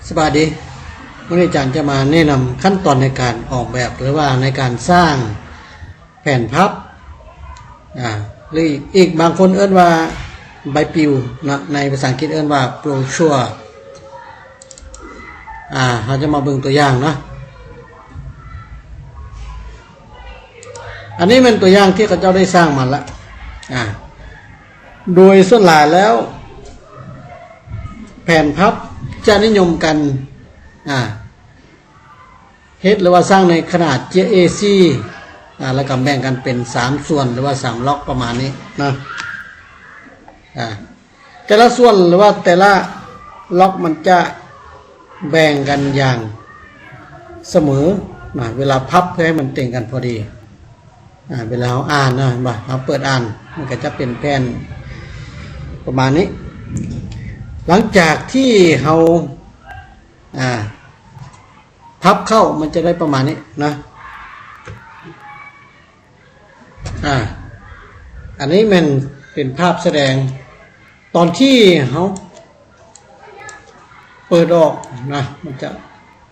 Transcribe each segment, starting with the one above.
สวัสดีวันนี้อาจารย์จะมาแนะนำขั้นตอนในการออกแบบหรือว่าในการสร้างแผ่นพับหรืออีกบางคนเอิ้นว่าใบปลิวนะในภาษาอังกฤษเอิ้นว่าโบรชัวร์เราจะมาเบิ่งตัวอย่างเนาะอันนี้เป็นตัวอย่างที่เขาเจ้าได้สร้างมาแล้วโดยส่วนหลายแล้วแผ่นพับจะนิยมกันเฮ็ดหรือว่าสร้างในขนาด JAC แล้วก็แบ่งกันเป็น3ส่วนหรือว่า3ล็อกประมาณนี้นะแต่ละส่วนหรือว่าแต่ละล็อกมันจะแบ่งกันอย่างเสมอเวลาพับเพื่อให้มันเต่งกันพอดีเวลาเราอ่านนะเราเปิดอ่านมันก็จะเป็นแผ่นประมาณนี้หลังจากที่เราพับเข้ามันจะได้ประมาณนี้นะอันนี้มันเป็นภาพแสดงตอนที่เราเปิดออกนะมันจะ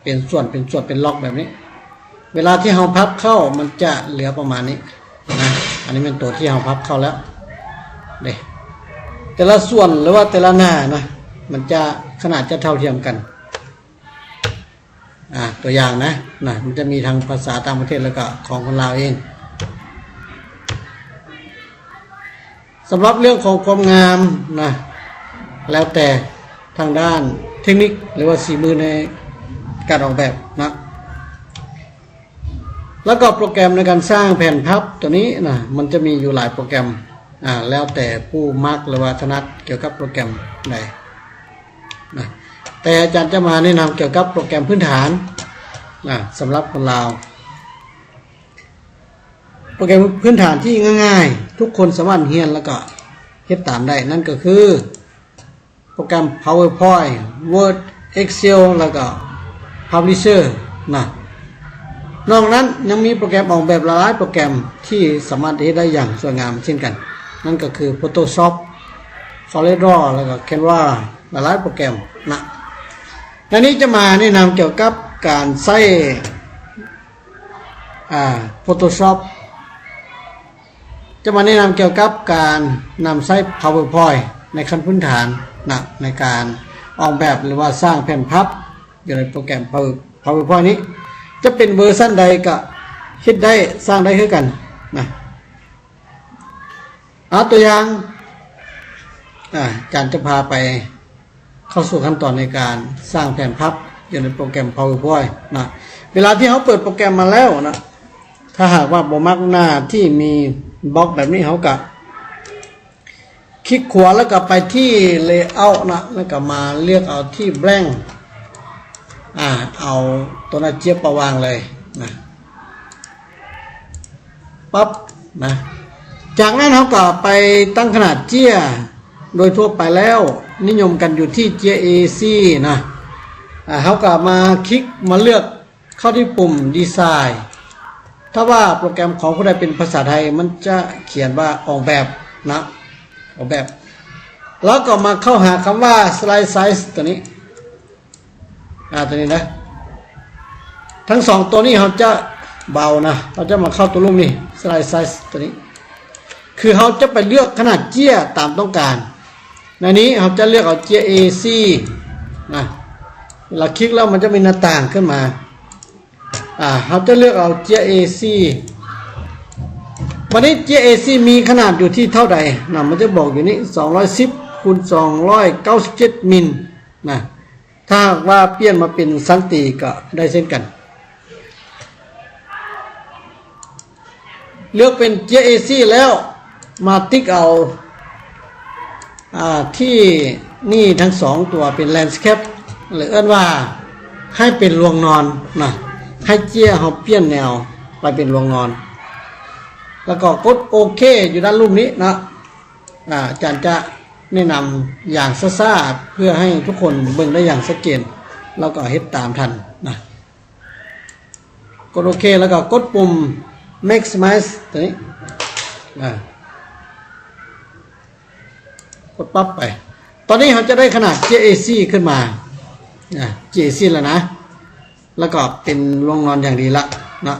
เป็นส่วนเป็นล็อกแบบนี้เวลาที่เราพับเข้ามันจะเหลือประมาณนี้นะอันนี้เป็นตัวที่เราพับเข้าแล้วเด้แต่ละส่วนหรือว่าแต่ละหน้านะมันจะขนาดจะเท่าเทียมกันตัวอย่างนะมันจะมีทางภาษาต่างประเทศแล้วก็ของคนลาวเองสำหรับเรื่องของความงามนะแล้วแต่ทางด้านเทคนิคหรือว่าฝีมือในการออกแบบนะแล้วก็โปรแกรมในการสร้างแผ่นพับตัวนี้นะมันจะมีอยู่หลายโปรแกรมแล้วแต่ผู้มักหรือว่าถนัดเกี่ยวกับโปรแกรมใดนะแต่อาจารย์จะมาแนะนำเกี่ยวกับโปรแกรมพื้นฐานสำหรับคนลาวโปรแกรมพื้นฐานที่ง่ายๆทุกคนสามารถเรียนแล้วก็เฮ็ดตามได้นั่นก็คือโปรแกรม PowerPoint Word Excel แล้วก็ Publisher นอกนั้นยังมีโปรแกรมออกแบบหลายโปรแกรมที่สามารถเฮ็ดได้อย่างสวยงามเช่นกันนั่นก็คือ Photoshop SolidDraw แล้วก็ Canva หลายโปรแกรมในนี้จะมาแนะนำเกี่ยวกับการใช้Photoshop จะมาแนะนำเกี่ยวกับการนำใช้ PowerPoint ในขั้นพื้นฐานในการออกแบบหรือว่าสร้างแผ่นพับอยู่ในโปรแกรม PowerPoint นี้จะเป็นเวอร์ชันใดก็คิดได้สร้างได้คือกันตัวอย่างอาจารย์จะพาไปเข้าสู่ขั้นตอนในการสร้างแผ่นพับอยู่ในโปรแกรม PowerPoint เวลาที่เขาเปิดโปรแกรมมาแล้วถ้าหากว่าบ่มักหน้าที่มีบล็อกแบบนี้เขาก็คลิกขวาแล้วก็ไปที่ Layout แล้วก็มาเลือกเอาที่ Blank เอาตัวหน้าเจี๊ยบประวางเลยปั๊บจากนั้นเขาก็ไปตั้งขนาดเจี้ยโดยทั่วไปแล้วนิยมกันอยู่ที่ JAC เขาก็มาคลิกมาเลือกเข้าที่ปุ่มดีไซน์ถ้าว่าโปรแกรมของผู้ใดเป็นภาษาไทยมันจะเขียนว่าออกแบบออกแบบแล้วก็มาเข้าหาคำว่า Slide Size ตัวนี้ตัวนี้นะทั้ง2ตัวนี้เขาจะเบาเขาจะมาเข้าตัวรูปนี่ Slide Size ตัวนี้คือเขาจะไปเลือกขนาดเจี้ยตามต้องการในนี้เขาจะเลือกเอาเจี้ย AC เวลาคลิกแล้วมันจะมีหน้าต่างขึ้นมาเขาจะเลือกเอาเจี้ย AC วันนี้เจี้ย AC มีขนาดอยู่ที่เท่าใดมันจะบอกอยู่นี่210คูณ297มิลถ้าว่าเปลี่ยนมาเป็นสันติก็ได้เช่นกันเลือกเป็น JAC แล้วมาติ๊กเอาที่นี่ทั้ง2ตัวเป็น Landscape หรือเอิ้นว่าให้เป็นโรงนอนให้เจี้ยเขาเปลี่ยนแนวไปเป็นโรงนอนแล้วก็กดโอเคอยู่ด้านรูปนี้อาจารย์จะแนะนำอย่างซ่าๆเพื่อให้ทุกคนเบิ่งได้อย่างชัดเจนแล้วก็เฮ็ดตามทันกดโอเคแล้วก็กดปุ่ม maximize ตัวนี้กดปั๊บไปตอนนี้เขาจะได้ขนาด JAC ขึ้นมา GAC แล้วนะแล้วก็เป็นโรงนอนอย่างดีละนะ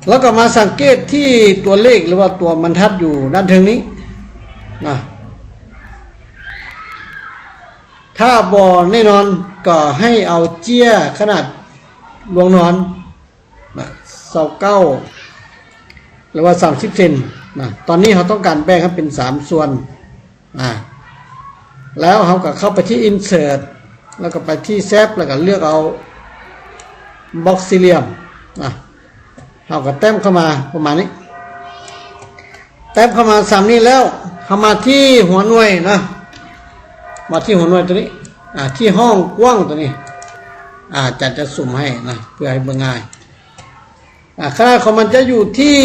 แล้วก็มาสังเกตที่ตัวเลขหรือว่าตัวบรรทัดอยู่ด้านถึงนี้นะถ้าบ่อแน่นอนก็ให้เอาเจี้ยขนาดโรงนอน29หรือว่า30 เซนนะตอนนี้เขาต้องการแบ่งให้เป็น3ส่วนแล้วเขาก็เข้าไปที่ Insert แล้วก็ไปที่แซฟแล้วก็เลือกเอาบ็อกซี่เหลี่ยมเราก็แต้มเข้ามาประมาณนี้แต้มเข้ามา3นี้แล้วเข้ามาที่หัวหน่วยนะมาที่หัวหน่วยตัวนี้ที่ห้องกว้างตัวนี้จะสุ่มให้นะเพื่อให้เบิ่งง่ายขนาดของมันจะอยู่ที่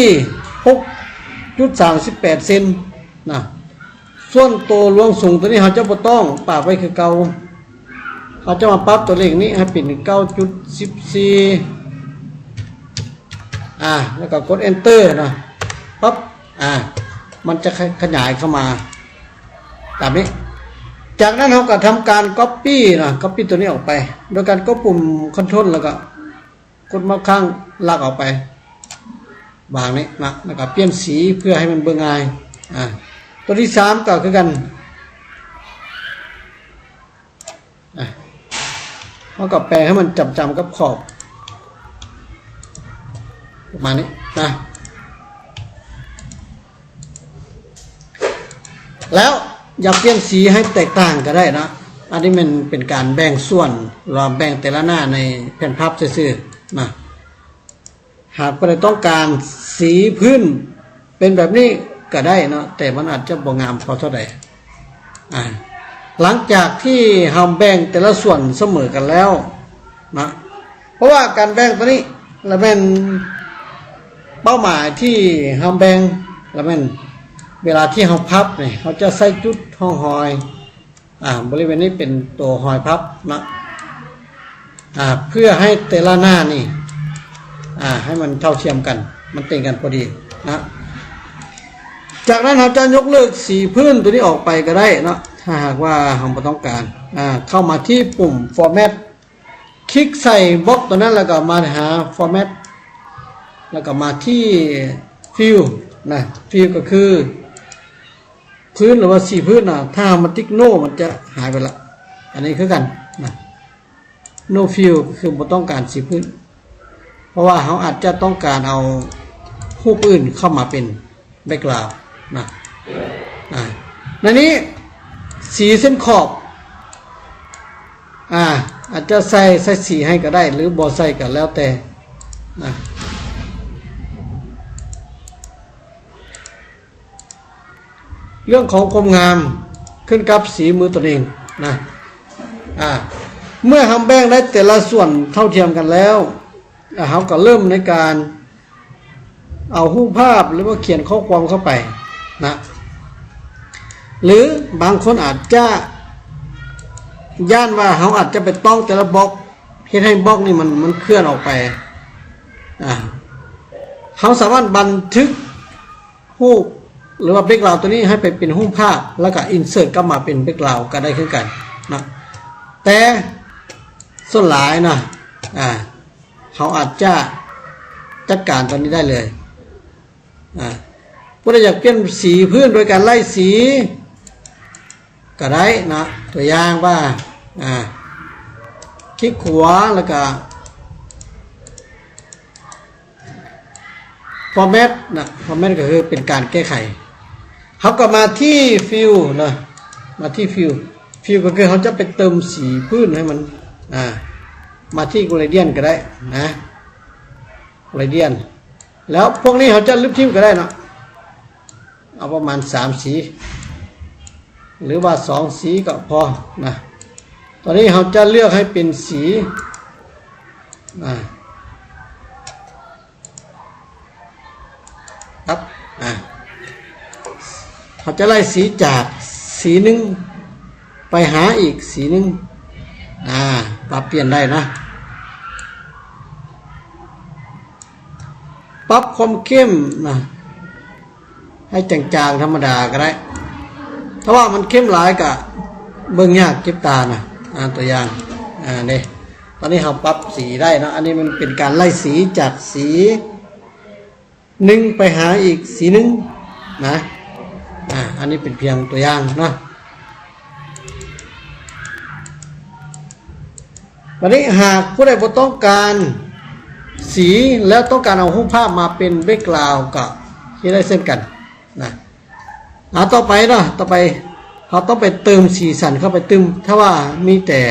6.38 เซนนะส่วนตัวลวงสูงตัวนี้เขาจะบ่ต้องปรับไว้คือเก่าเขาจะมาปรับตัวเลขนี้ให้เป็น 9.14 แล้วก็กด Enter นะปั๊บมันจะขยายเข้ามาแบบนี้จากนั้นเราก็ทำการ Copy นะ Copy ตัวนี้ออกไปโดยการกดปุ่ม Ctrl แล้วก็กดมาข้างลากออกไปบางนี้นะแล้วก็เปลี่ยนสีเพื่อให้มันเบิ่งง่ายตัวที่3ก็คือกันเราก็แปลให้มันจำกับขอบประมาณนี้นะแล้วอยากเปลี่ยนสีให้แตกต่างก็ได้นะอันนี้มันเป็นการแบ่งส่วนเราแบ่งแต่ละหน้าในแผ่นพับซื่อๆนะหากเราต้องการสีพื้นเป็นแบบนี้ก็ได้นะแต่มันอาจจะบ่งามพอเท่าใดหลังจากที่เราแบ่งแต่ละส่วนเสมอกันแล้วนะเพราะว่าการแบ่งตัวนี้เราเป็นเป้าหมายที่เราแบ่งเราเป็นเวลาที่เราพับเนี่ยเราจะใส่จุดห้องหอยบริเวณนี้เป็นตัวหอยพับนะเพื่อให้แต่ละหน้านี่ให้มันเท่าเทียมกันมันเต็งกันพอดีนะจากนั้นเราจะยกเลิกสีพื้นตัวนี้ออกไปก็ได้นะถ้าหากว่าเราไม่ต้องการเข้ามาที่ปุ่ม Format คลิกใส่บล็อกตัวนั้นแล้วก็มาหา Format แล้วก็มาที่ Fill นะ Fill ก็คือพื้นหรือว่าสีพื้นถ้ามันติ๊กโนมันจะหายไปละอันนี้คือกันนะ No Fill คือไม่ต้องการสีพื้นเพราะว่าเขาอาจจะต้องการเอารูปอื่นเข้ามาเป็นแบ็กกราวด์นะในนี้สีเส้นขอบอาจจะใส่สีให้ก็ได้หรือบ่ใส่ก็แล้วแต่นะเรื่องของความงามขึ้นกับสีมือตัวเองนะเมื่อทำแบ่งได้แต่ละส่วนเท่าเทียมกันแล้วเขาก็เริ่มในการเอารูปภาพหรือว่าเขียนข้อความเข้าไปนะหรือบางคนอาจจะย่านว่าเขาอาจจะไปต้องแต่ละบล็อกเพื่อให้บล็อกนี่มันเคลื่อนออกไปเขาสามารถบันทึกรูปหรือว่าแบ็กกราวด์ตัวนี้ให้ไปเป็นรูปภาพแล้วก็อินเสิร์ตกลับมาเป็นแบ็กกราวด์ก็ได้ขึ้นกันนะแต่ส่วนหลายนะเขาอาจจะจัดการตัวนี้ได้เลยผู้ใดอยากเปลี่ยนสีพื้นโดยการไล่สีก็ได้นะตัวอย่างว่าคลิกขวาแล้วก็ Format นะ Format ก็คือเป็นการแก้ไขเขาก็มาที่ Fill นะมาที่ Fill ก็คือเขาจะไปเติมสีพื้นให้มันมาที่ Gradient ก็ได้นะ Gradient แล้วพวกนี้เขาจะลึกทิ้งก็ได้นะเอาประมาณ3สีหรือว่า2สีก็พอนะตอนนี้เราจะเลือกให้เป็นสีครับเขาจะไล่สีจากสีหนึ่งไปหาอีกสีหนึ่งปรับเปลี่ยนได้นะปรับความเข้มนะให้จางๆธรรมดาก็ได้ถ้าว่ามันเข้มหลายก็ เบิ่งยากเก็บตานะตัวอย่างนี่ตอนนี้เราปรับสีได้นะอันนี้มันเป็นการไล่สีจากสีหนึ่งไปหาอีกสีหนึ่งนะอันนี้เป็นเพียงตัวอย่างนะวันนี้หากผู้ใดบ่ต้องการสีแล้วต้องการเอารูปภาพมาเป็นแบ็คกราวด์ก็ที่ได้เช่นกันนะต่อไปเนาะต่อไปเราต้องไปเติมสีสันเข้าไปเติมถ้าว่ามีแต่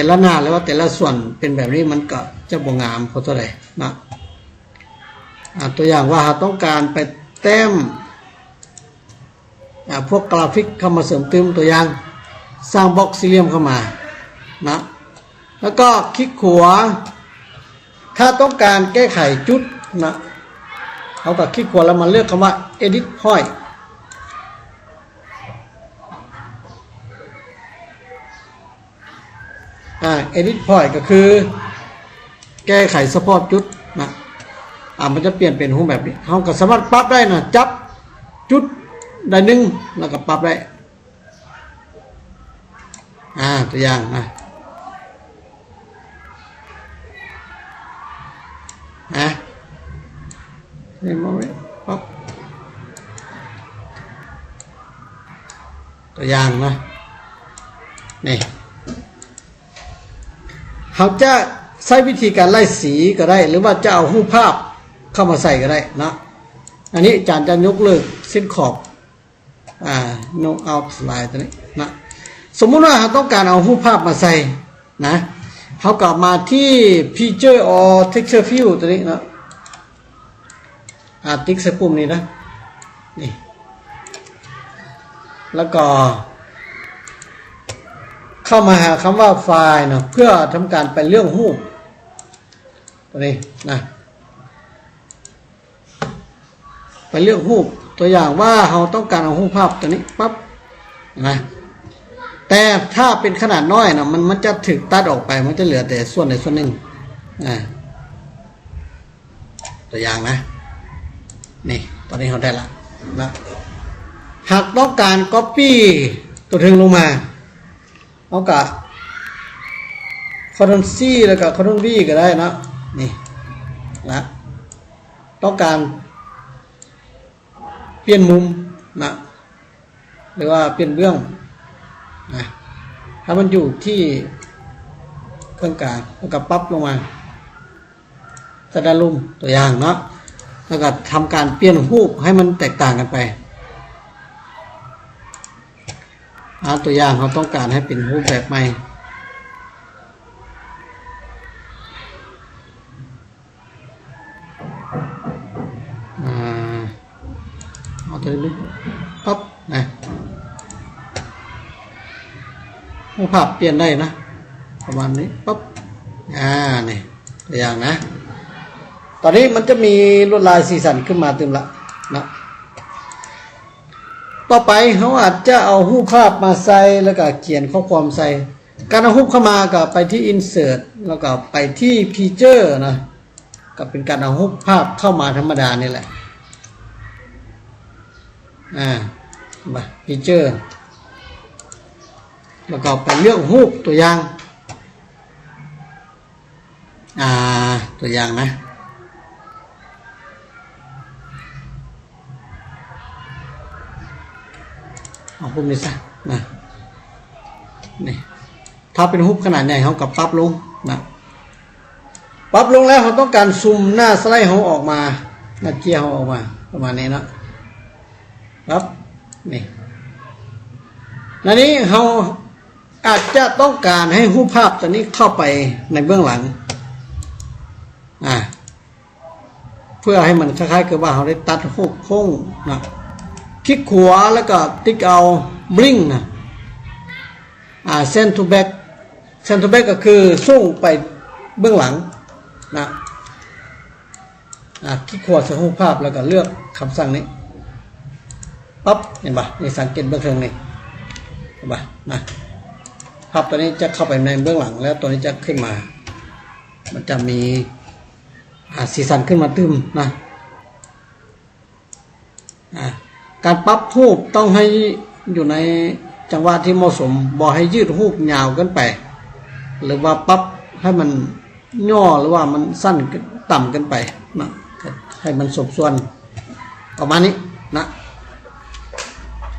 ละหน้าหรือว่าแต่ละส่วนเป็นแบบนี้มันก็จะบ่งามพอเท่าไหร่นะตัวอย่างว่าเราต้องการไปแต้มพวกกราฟิกเข้ามาเสริมเติมตัวอย่างสร้างบล็อกสี่เหลี่ยมเข้ามานะแล้วก็คลิกขวาถ้าต้องการแก้ไขจุดนะเราก็คลิกขวาแล้วมาเลือกคำว่า edit point edit point ก็คือแก้ไขเฉพาะจุดนะมันจะเปลี่ยนเป็นรูปแบบนี้เราก็สามารถปรับได้นะจับจุดได้หนึ่งแล้วก็ปรับได้ตัวอย่างนะนี่มาไว้ปั๊บตัวอย่างนะนี่เขาจะใช้วิธีการไล่สีก็ได้หรือว่าจะเอารูปภาพเข้ามาใส่ก็ได้นะอันนี้อาจารย์จะยกเลิกเส้นขอบno outline ตัวนี้นะสมมุติว่าเราต้องการเอารูปภาพมาใส่นะเขากลับมาที่ picture or texture field ตัวนี้นะติ๊กใส่ปุ่มนี้นะนี่แล้วก็เข้ามาหาคำว่าไฟล์นะเพื่อทำการไปเรื่องรูปตัวนี้นะไปเลือกรูปตัวอย่างว่าเราต้องการเอารูปภาพตัวนี้ปั๊บนะแต่ถ้าเป็นขนาดน้อยนะมันจะถึกตัดออกไปมันจะเหลือแต่ส่วนใดส่วนหนึ่งตัวอย่างนะนี่ตอนนี้เราได้ละนะหากต้องการ copy ตัวถึงลงมาเอากับ Ctrl C แล้วก็ Ctrl V ก็ได้นะนี่นะต้องการเปลี่ยนมุมนะหรือว่าเปลี่ยนเบื้องนะถ้ามันอยู่ที่เครื่องกลางแล้วก็ปรับลงมาสะดาลุ่มตัวอย่างเนาะแล้วก็ทำการเปลี่ยนรูปให้มันแตกต่างกันไปตัวอย่างเขาต้องการให้เป็นรูปแบบใหม่เอาตัวนี้ปั๊บนะรูปภาพเปลี่ยนได้นะประมาณนี้ปั๊บนี่ตัวอย่างนะตอนนี้มันจะมีลวดลายสีสันขึ้นมาเต็มละนะต่อไปเขาอาจจะเอารูปภาพมาใส่แล้วก็เขียนข้อความใส่การเอารูปเข้ามาก็ไปที่ insert แล้วก็ไปที่ picture นะก็เป็นการเอารูปภาพเข้ามาธรรมดานี่แหละมา picture แล้วก็ไปเลือกรูปตัวอย่างตัวอย่างนะเอารูปนี้ซะนะนี่ถ้าเป็นรูปขนาดใหญ่เขากับปรับลงนะปรับลงแล้วเขาต้องการซูมหน้าสไลด์เขาออกมาหน้าเจียเขาออกมาประมาณนี้นะครับนี่ในนี้เขาอาจจะต้องการให้รูปภาพตัวนี้เข้าไปในเบื้องหลังเพื่อให้มันคล้ายๆกับว่าเขาได้ตัดรูปโค้งนะคลิกขวาแล้วก็ติ๊กเอา bring นะsend to back send to back ก็คือส่งไปเบื้องหลังนะคลิกขวาใส่รูปภาพแล้วก็เลือกคำสั่งนี้ปั๊บเห็นป่ะนี่สังเกตเบื้องหลังนี่เห็นป่ะนะภาพตัวนี้จะเข้าไปในเบื้องหลังแล้วตัวนี้จะขึ้นมามันจะมีสีสันขึ้นมาตึมนะการปรับรูปต้องให้อยู่ใน จังหวะที่เหมาะสมบ่ให้ยืดรูปยาวเกินไปหรือว่าปรับให้มันย่อหรือว่ามันสั้นต่ำเกินไปนะให้มันสมส่วนประมาณนี้นะ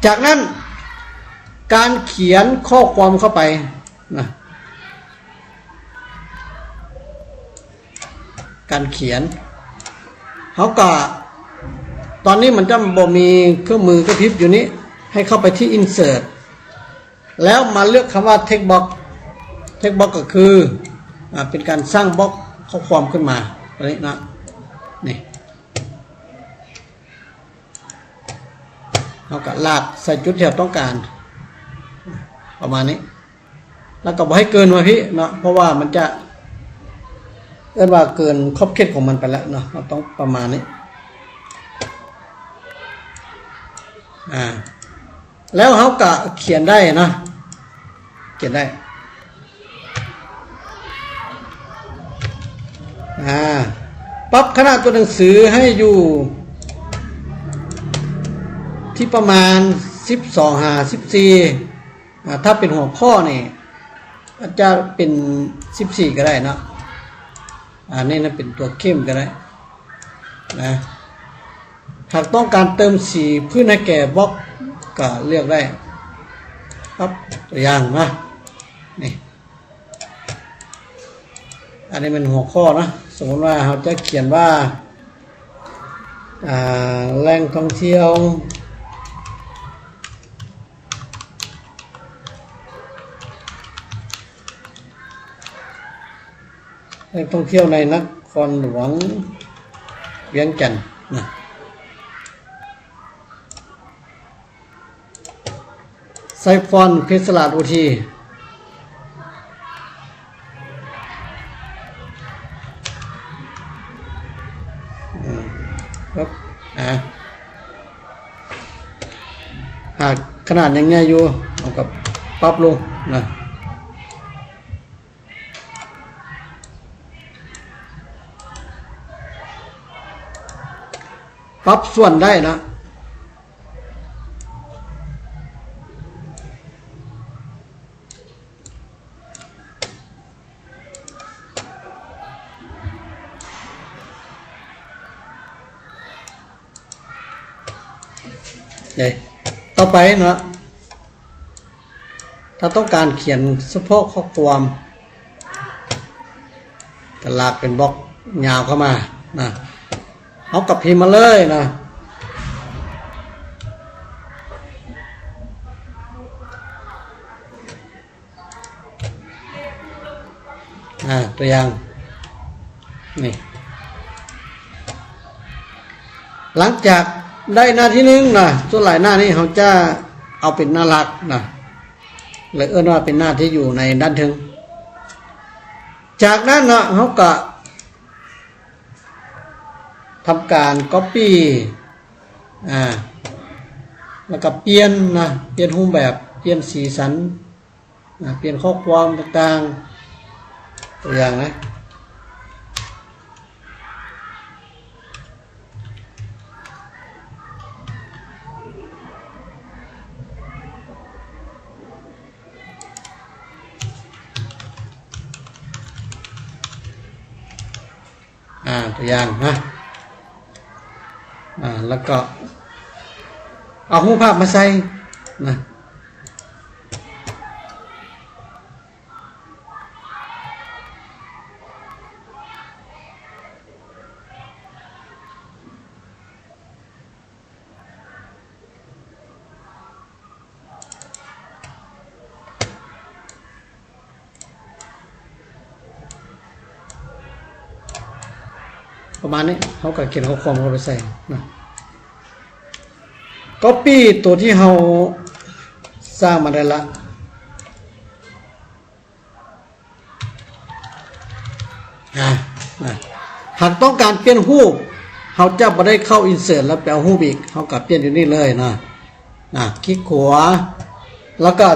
จากนั้นการเขียนข้อความเข้าไปนะการเขียนเขาก็ตอนนี้มันจะบ่มีเครื่องมือกระพริบอยู่นี้ให้เข้าไปที่ insert แล้วมาเลือกคำว่า text box text box ก็คือเป็นการสร้างบล็อกข้อความขึ้นมาตรงนี้นะนี่เขาก็ลากใส่จุดที่เราต้องการประมาณนี้แล้วก็บ่ให้เกินมาพี่เนาะเพราะว่ามันจะว่าเกินขอบเขตของมันไปแล้วเนาะเราต้องประมาณนี้แล้วเขาก็เขียนได้นะเขียนได้ปรับขนาดตัวหนังสือให้อยู่ที่ประมาณ12-14ถ้าเป็นหัวข้อนี่อาจจะเป็น14ก็ได้เนาะนี่นะเป็นตัวเข้มก็ได้นะหากต้องการเติมสีเพื่อให้แก่บล็อกก็เลือกได้ครับตัวอย่างนะนี่อันนี้เป็นหัวข้อนะสมมติว่าเราจะเขียนว่าแหล่งท่องเที่ยวแหล่งท่องเที่ยวในนครหลวงเวียงจันทร์นะไซฟอนเพชรสลัดอุทีครับหากขนาดยังไงอยู่เอากับปรับลงนะปรับส่วนได้นะต่อไปนะถ้าต้องการเขียนเฉพาะข้อความก็ลากเป็นบล็อกยาวเข้ามานะเอากับพิมพ์มาเลยนะตัวอย่างนี่หลังจากได้หน้าที่หนึ่งนะส่วนหลายหน้านี้เขาจะเอาเป็นหน้าหลักนะเลยว่าเป็นหน้าที่อยู่ในด้านถึงจากนั้นนะเขาก็ทำการ copy แล้วก็เปลี่ยนนะเปลี่ยนรูปแบบเปลี่ยนสีสันเปลี่ยนข้อความต่างๆตัวอย่างนะตัวอย่างนะแล้วก็เอารูปภาพมาใส่นะประมาณนี้เขาก็เขียนข้อความเข้าไปใส่นะ Copy ตัวที่เราสร้างมาได้ละหากต้องการเปลี่ยนรูปเขาจะไม่ได้เข้า Insert แล้วไปเอารูปอีกเขาก็เปลี่ยนอยู่นี่เลยนะคลิกขวาแล้วก็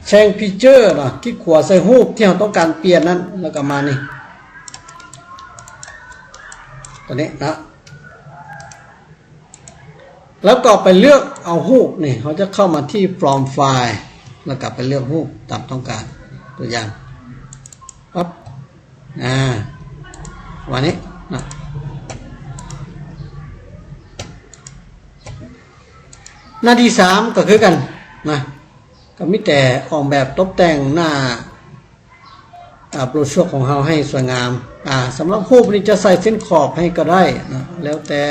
แชงพิเจอร์นะคลิกขวาใส่รูปที่เราต้องการเปลี่ยนนั้นแล้วก็มานี่ตัวนี้นะ แล้วก็ไปเลือกเอารูปนี่เขาจะเข้ามาที่ from file แล้วก็ไปเลือกรูปตามต้องการตัวอย่างปั๊บวันนี้นะหน้าที่3ก็คือกันนะก็มีแต่ออกแบบตกแต่งหน้าโปรชัวร์ของเราให้สวยงามสำหรับรูปนี้จะใส่เส้นขอบให้ก็ได้นะแล้วแต่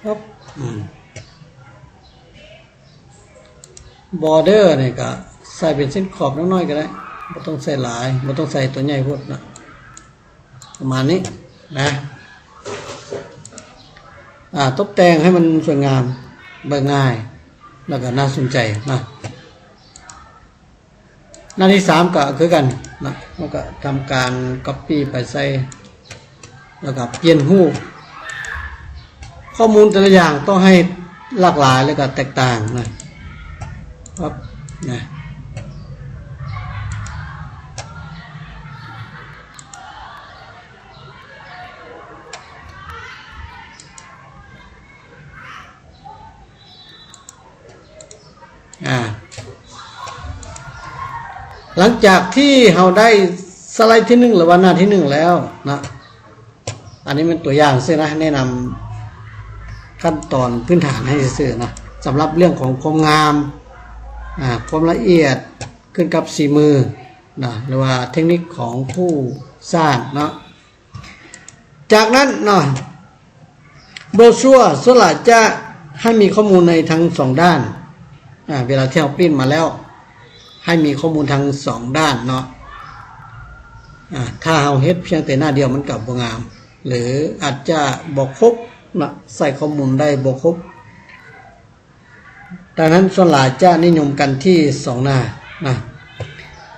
ครับบอร์เดอร์เนี่ยก็ใส่เป็นเส้นขอบน้อยๆก็ได้ไม่ต้องใส่หลายไม่ต้องใส่ตัวใหญ่พวกนะประมาณนี้นะตกแต่งให้มันสวยงามเบิ่งง่ายแล้วก็น่าสนใจนะหน้าที่3ก็คือกันนะแล้วก็ทำการ copy ไปใส่แล้วก็เปลี่ยนรูปข้อมูลแต่ละอย่างต้องให้หลากหลายแล้วก็แตกต่างนะครับนะหลังจากที่เราได้สไลด์ที่1หรือว่าหน้าที่1แล้วนะอันนี้เป็นตัวอย่างซึ่งนะแนะนำขั้นตอนพื้นฐานให้ซื่อนะสำหรับเรื่องของความงามความละเอียดขึ้นกับสีมือนะหรือว่าเทคนิคของผู้สร้างเนาะจากนั้นเนาะโบรชัวร์ส่วนใหญ่จะให้มีข้อมูลในทั้ง2ด้านเวลาที่เราปริ้นมาแล้วให้มีข้อมูลทั้ง2ด้านเนาะถ้าเราเฮ็ดเพียงแต่หน้าเดียวมันกับบ่งามหรืออาจจะบ่ครบนะใส่ข้อมูลได้บ่ครบดังนั้นส่วนหลายจะนิยมกันที่2หน้านะ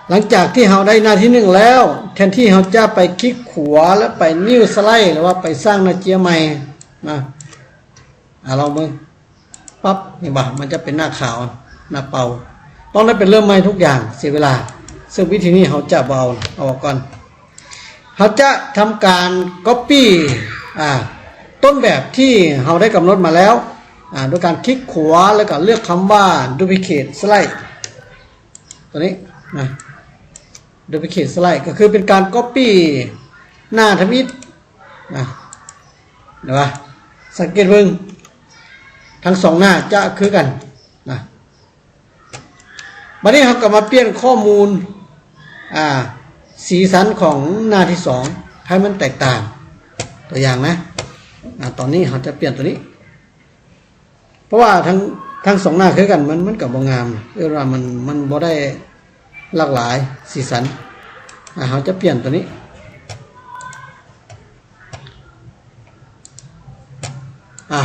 หลังจากที่เราได้หน้าที่1แล้วแทนที่เราจะไปคลิกขวาแล้วไปนิวสไลด์หรือว่าไปสร้างหน้าเจียใหม่นะเราเบิ่งปั๊บนี่บ่มันจะเป็นหน้าขาวหน้าเปล่าต้องได้เป็นเริ่มใหม่ทุกอย่างเสียเวลาซึ่งวิธีนี้เขาจะเอาออกก่อนเขาจะทำการ copy ต้นแบบที่เราได้กำหนดมาแล้วโดยการคลิกขวาแล้วก็เลือกคำว่า duplicate slide ตัวนี้นะ duplicate slide ก็คือเป็นการ copy หน้าทวิตนะเห็นปะสังเกตเบิ่งทั้ง2หน้าจะคือกันนะบัดนี้เราก็มาเปลี่ยนข้อมูลสีสันของหน้าที่2ให้มันแตกต่างตัวอย่างนะตอนนี้เราจะเปลี่ยนตัวนี้เพราะว่าทั้ง2หน้าคือกันมันกับบ่งามว่ามันบ่ได้หลากหลายสีสันเราจะเปลี่ยนตัวนี้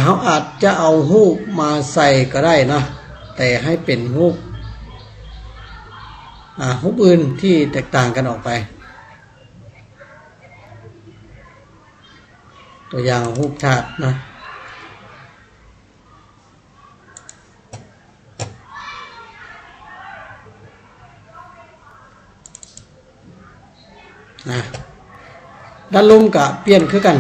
เราอาจจะเอารูปมาใส่ก็ได้นะแต่ให้เป็นรูปอื่นที่แตกต่างกันออกไปตัวอย่างรูปธาตุนะด้านลุ่มกับเปลี่ยนคือกัน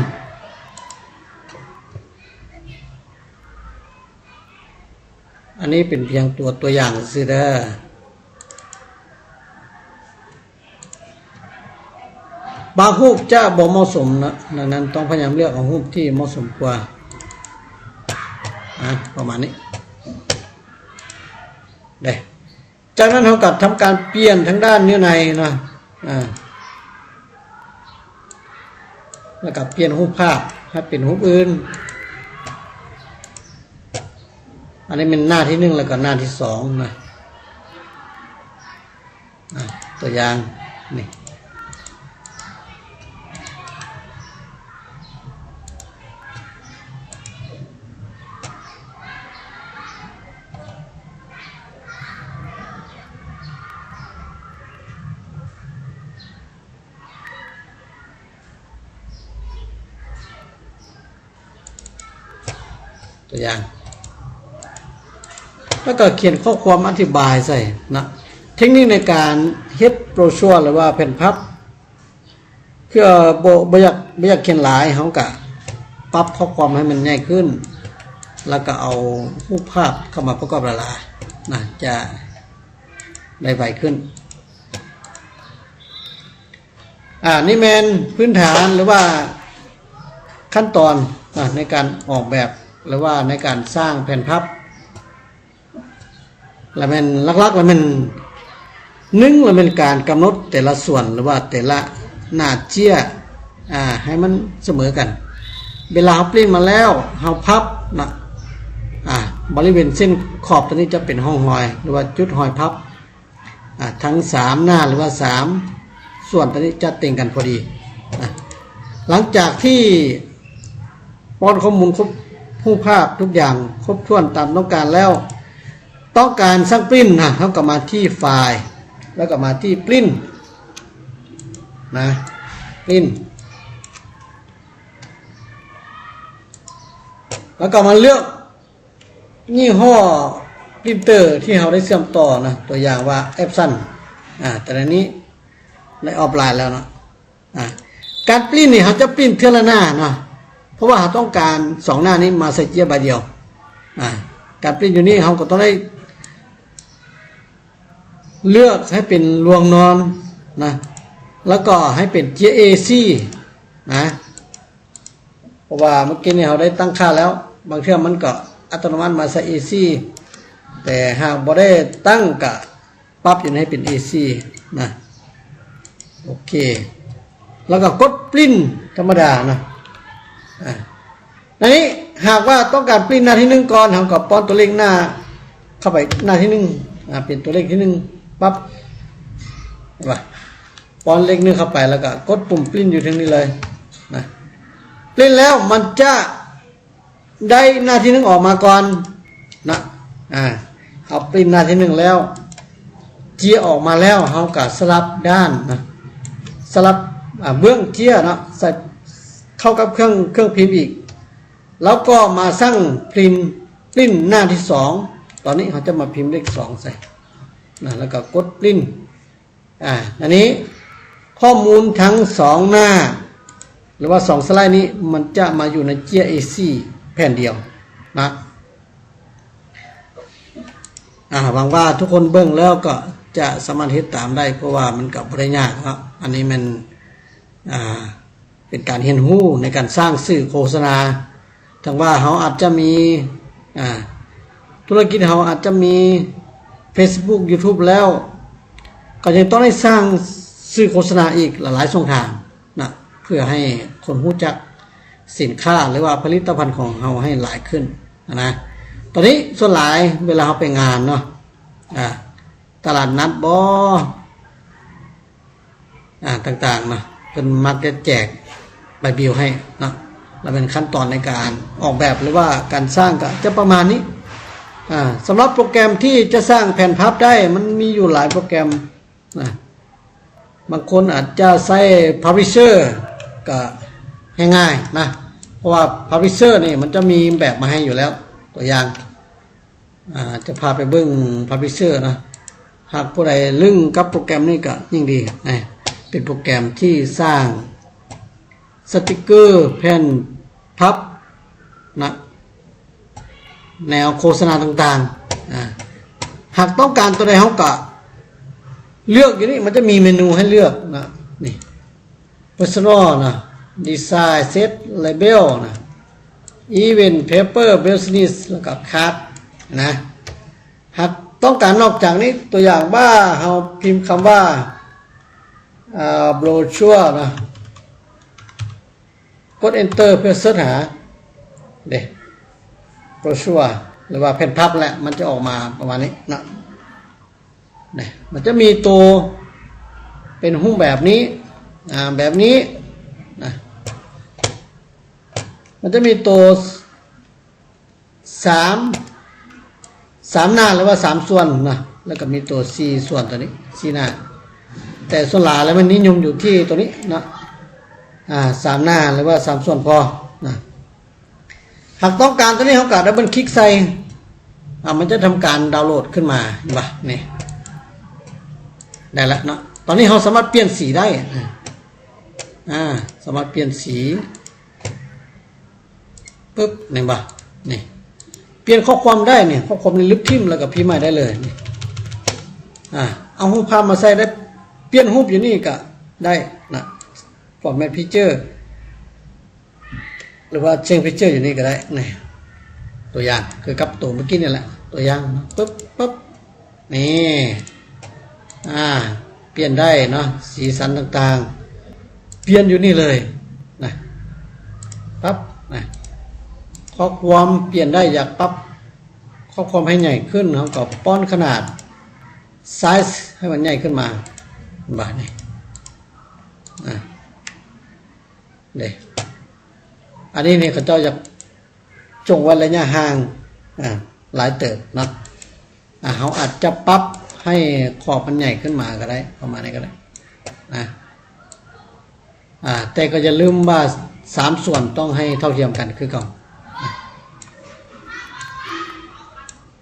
อันนี้เป็นเพียงตัวอย่างซื่อเด้อบางรูปจะบ่เหมาะสมนะดังนั้นต้องพยายามเลือกเอารูปที่เหมาะสมกว่าประมาณนี้ได้จากนั้นเราก็ทำการเปลี่ยนทั้งด้านเนื้อในนะแล้วก็เปลี่ยนรูปภาพให้เป็นรูปอื่นอันนี้เป็นหน้าที่1แล้วก็หน้าที่2นะตัวอย่างนี่ตัวอย่างแล้วก็เขียนข้อความอธิบายใส่นะเทคนิคในการเฮ็ดโบรชัวร์หรือว่าแผ่นพับ พื่อบ่อยากเขียนหลายเขากะปรับข้อความให้มันง่ายขึ้นแล้วก็เอารูปภาพเข้ามาประกอบละลายนะจะได้ไวขึ้นนี่แมนพื้นฐานหรือว่าขั้นตอนในการออกแบบหรือว่าในการสร้างแผ่นพับแล้วมันลักๆแล้วมันแล้วเป็นการกำหนดแต่ละส่วนหรือว่าแต่ละหน้าเจี้ยให้มันเสมอกันเวลาเราปริ้นมาแล้วเราพับนะบริเวณเส้นขอบตัวนี้จะเป็นห้องหอยหรือว่าจุดหอยพับทั้ง3หน้าหรือว่า3ส่วนตัวนี้จะเต่งกันพอดีหลังจากที่ป้อนข้อมูลครบผู้ภาพทุกอย่างครบถ้วนตามต้องการแล้วต้องการสร้างปริ้นเขาก็มาที่ไฟล์แล้วก็มาที่ปริ้นปริ้นแล้วก็มาเลือกยี่ห้อปรินเตอร์ที่เราได้เชื่อมต่อตัวอย่างว่าแอปซันแต่ในนี้ได้ออฟไลน์แล้วการปริ้นนี่เขาจะปริ้นเท่าละหน้าเพราะว่าเราต้องการ2หน้านี้มาใส่เจียใบเดียวการปริ้นอยู่นี่เขาก็ต้องได้เลือกให้เป็นรวงนอนแล้วก็ให้เป็น JAC เพราะว่าเมื่อกี้นี่เราได้ตั้งค่าแล้วบางเทื่อมันก็อัตโนมัติมาใส่ AC แต่หากบ่ได้ตั้งก็ปรับอยู่ให้เป็น AC โอเคแล้วก็กดปริ้นธรรมดาอันนี้หากว่าต้องการปริ้นหน้าที่1ก่อนเราก็ป้อนตัวเลขหน้าเข้าไปหน้าที่1เป็นตัวเลขที่1ปั๊บป้อนเลข1เข้าไปแล้วก็กดปุ่มปริ้นอยู่ทางนี้เลยปริ้นแล้วมันจะได้หน้าที่1ออกมาก่อนเอาปริ้นหน้าที่1แล้วเจียออกมาแล้วเราก็สลับด้านสลับเบื้องเจียใส่เข้ากับเครื่องพิมพ์อีกแล้วก็มาสร้างปริ้นหน้าที่2ตอนนี้เขาจะมาพิมพ์เลข2ใส่แล้วก็กดปริ้นอันนี้ข้อมูลทั้ง2หน้าหรือว่า2สไลด์นี้มันจะมาอยู่ในเจีย AC แผ่นเดียวหวังว่าทุกคนเบิ่งแล้วก็จะสามารถเฮ็ดตามได้เพราะว่ามันก็บ่ได้ยากครับอันนี้มันเป็นการเรียนรู้ในการสร้างสื่อโฆษณาทั้งว่าเขาอาจจะมีธุรกิจเขาอาจจะมี Facebook YouTube แล้วก็ยังต้องได้สร้างสื่อโฆษณาอีกหลายๆช่องทางเพื่อให้คนรู้จักสินค้าหรือว่าผลิตภัณฑ์ของเราให้หลายขึ้นตอนนี้ส่วนหลายเวลาเราไปงานตลาดนัดต่างๆเป็นมักจะแจกใบบิลให้แล้วเป็นขั้นตอนในการออกแบบหรือว่าการสร้างก็จะประมาณนี้สำหรับโปรแกรมที่จะสร้างแผ่นพับได้มันมีอยู่หลายโปรแกรมบางคนอาจจะใช้ Publisher ก็ง่ายๆเพราะว่า Publisher นี่มันจะมีแบบมาให้อยู่แล้วตัวอย่างจะพาไปเบิ่ง Publisher หากผู้ใดลึงกับโปรแกรมนี้ก็ยิ่งดีเป็นโปรแกรมที่สร้างสติกเกอร์แผ่นพับแนวโฆษณาต่างๆหากต้องการตัวใดเขาก็เลือกอยู่นี่มันจะมีเมนูให้เลือกนี่ personal design set label event paper business แล้วก็ card หากต้องการนอกจากนี้ตัวอย่างว่าเราพิมพ์คำว่าbrochure กด enter เพื่อเสิร์ชหาbrochure หรือว่าแผ่นพับแหละมันจะออกมาประมาณนี้มันจะมีตัวเป็นหุ้มแบบนี้แบบนี้มันจะมีตัว3หน้าหรือว่า3ส่วนแล้วก็มีตัว4ส่วนตัวนี้4หน้าแต่ส่วนหลายแล้วมันนิยมอยู่ที่ตัวนี้3หน้าหรือว่า3ส่วนพอหากต้องการตัวนี้เขาก็ดับเบิลคลิกใส่มันจะทำการดาวน์โหลดขึ้นมานี่ได้แล้วตอนนี้เราสามารถเปลี่ยนสีได้ สามารถเปลี่ยนสีปึ๊บนี่บ่นี่เปลี่ยนข้อความได้เนี่ยข้อความในลึกทิ่มแล้วก็พิมพ์ใหม่ได้เลยนี่เอารูปภาพมาใส่ได้เปลี่ยนรูปอยู่นี่ก็ได้นะformat picture หรือว่าเชง picture อยู่นี่ก็ได้นี่ตัวอย่างคือกับตัวเมื่อกี้นี่แหละตัวอย่างปึ๊บปึ๊บนี่เปลี่ยนได้เนาะสีสันต่างๆเปลี่ยนอยู่นี่เลยนะปั๊บนะข้อความเปลี่ยนได้อยากปั๊บข้อความให้ใหญ่ขึ้นเขาก็ป้อนขนาดไซส์ให้มันใหญ่ขึ้นมาบาทนี่เด้อันนี้นี่เขาเจ้าอยากจงไว้ระยะห่างหลายเติบเนาะเขาอาจจะปรับให้ขอบมันใหญ่ขึ้นมาก็ได้ประมาณนี้ก็ได้นะแต่ก็อย่าลืมว่า3ส่วนต้องให้เท่าเทียมกันคือก่อน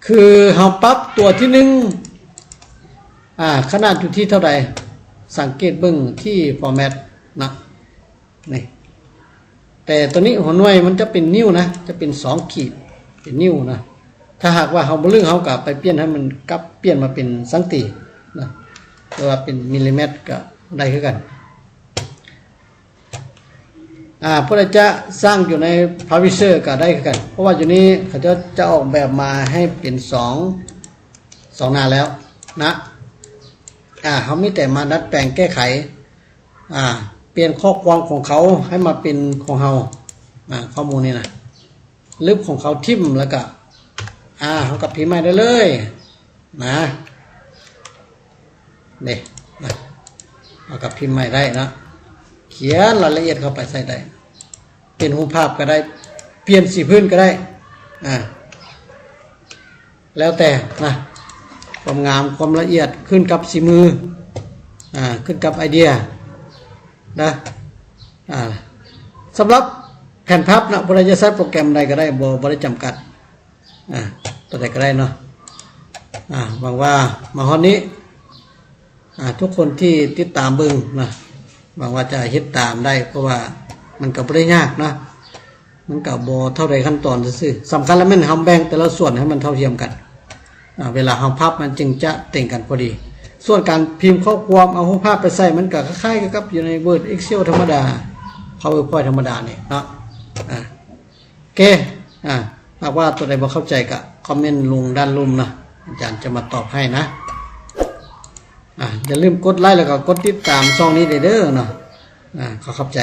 คือเราปรับตัวที่1ขนาดอยู่ที่เท่าใดสังเกตเบิ่งที่ format นะนี่แต่ตัวนี้หัวหน่วยมันจะเป็นนิ้วนะจะเป็น2ขีดเป็นนิ้วนะถ้าหากว่าเราบ่ลืมเราก็ไปเปลี่ยนให้มันกลับเปลี่ยนมาเป็นสังตินะหรือว่าเป็นมิลลิเมตรก็ได้คือกันพระจะสร้างอยู่ใน Publisher ก็ได้คือกันเพราะว่าอยู่นี้เขาจะออกแบบมาให้เป็น2หน้าแล้วนะเขามีแต่มาดัดแปลงแก้ไขเปลี่ยนข้อความของเขาให้มาเป็นของเราข้อมูลนี่นะลึกของเขาทิ่มแล้วก็เขากับพิมพ์ใหม่ได้เลยนะนี่นะเอากับพิมพ์ใหม่ได้นะเขียนรายละเอียดเข้าไปใส่ได้เป็นรูปภาพก็ได้เปลี่ยนสีพื้นก็ได้แล้วแต่นะความงามความละเอียดขึ้นกับสีมือขึ้นกับไอเดียนะสำหรับแผ่นพับนะบริษัทโปรแกรมใดก็ได้บริจำกัดตัวใดก็ได้เนาะหวังว่ามาฮอนนี้ทุกคนที่ติดตามเบิ่งนะหวังว่าจะเฮ็ดตามได้เพราะว่ามันก็บ่ได้ยากนะมันก็บ่เท่าใดขั้นตอนซื่อสำคัญแล้วมันเฮาแบ่งแต่ละส่วนให้มันเท่าเทียมกันเวลาเฮาพับมันจึงจะเต่งกันพอดีส่วนการพิมพ์ข้อความเอารูปภาพไปใส่มันก็คล้ายๆกับอยู่ใน Word Excel ธรรมดา PowerPoint ธรรมดานี่เนาะโอเคหากว่าตัวใดบ่เข้าใจก็คอมเมนต์ลงด้านลุ่มนะอาจารย์จะมาตอบให้นะอย่าลืมกดไลค์แล้วก็กดติดตามช่องนี้เด้อเนาะขอเข้าใจ